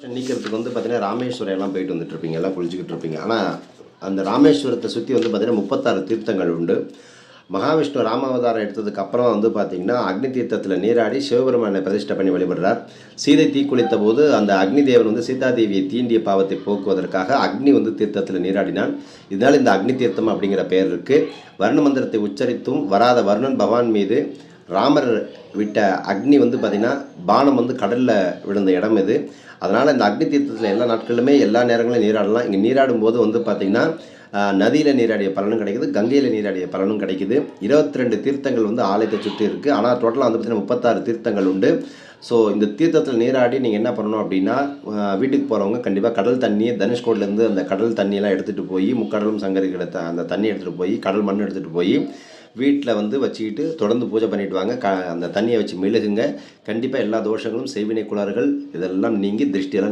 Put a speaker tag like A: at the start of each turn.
A: நீக்கிறதுக்கு பார்த்தீங்கன்னா, ராமேஸ்வரம் எல்லாம் போயிட்டு வந்துட்டுருப்பீங்க. எல்லாம் குளிச்சுக்கிட்டு இருப்பீங்க. ஆனா, அந்த ராமேஸ்வரத்த சுத்தி பார்த்தீங்கன்னா, 36 தீர்த்தங்கள் உண்டு. மகாவிஷ்ணு ராமாவதாரம் எடுத்ததுக்கு அப்புறம் பார்த்தீங்கன்னா, அக்னி தீர்த்தத்தில நீராடி சிவபெருமானை பிரதிஷ்டை பண்ணி வழிபடுறார். சீதை தீக்குளித்தபோது அந்த அக்னி தேவன் சீதாதேவியை தீண்டிய பாவத்தை போக்குவதற்காக அக்னி தீர்த்தத்தில நீராடினான். இதனால் இந்த அக்னி தீர்த்தம் அப்படிங்கிற பெயர் இருக்கு. வருண மந்திரத்தை உச்சரித்தும் வராத வருணன் பகவான் மீது ராமர் விட்ட அக்னி பார்த்தீங்கன்னா, பானம் கடல்ல விழுந்த இடம் இது. அதனால் இந்த அக்னி தீர்த்தத்தில் எல்லா நாட்களிலுமே எல்லா நேரங்களிலும் நீராடலாம். இங்கே நீராடும் போது பார்த்தீங்கன்னா, நதியில் நீராடிய பலனும் கிடைக்குது, கங்கையில் நீராடிய பலனும் கிடைக்குது. 22 தீர்த்தங்கள் ஆலயத்தை சுற்றி இருக்குது. ஆனால் டோட்டலாக பார்த்தீங்கன்னா 36 தீர்த்தங்கள் உண்டு. ஸோ இந்த தீர்த்தத்தில் நீராடி நீங்கள் என்ன பண்ணணும் அப்படின்னா, வீட்டுக்கு போகிறவங்க கண்டிப்பாக கடல் தண்ணி தனுஷ்கோடிலேருந்து அந்த கடல் தண்ணியெல்லாம் எடுத்துகிட்டு போய் முக்கடலும் சங்கரி கிடைத்த அந்த தண்ணி எடுத்துகிட்டு போய் கடல் மண் எடுத்துகிட்டு போய் வீட்டில் வச்சுக்கிட்டு தொடர்ந்து பூஜை பண்ணிட்டு வாங்க. அந்த தண்ணியை வச்சு மெழுகுங்க. கண்டிப்பாக எல்லா தோஷங்களும் செய்வினை குளறுகள் இதெல்லாம் நீங்கி திருஷ்டியெல்லாம்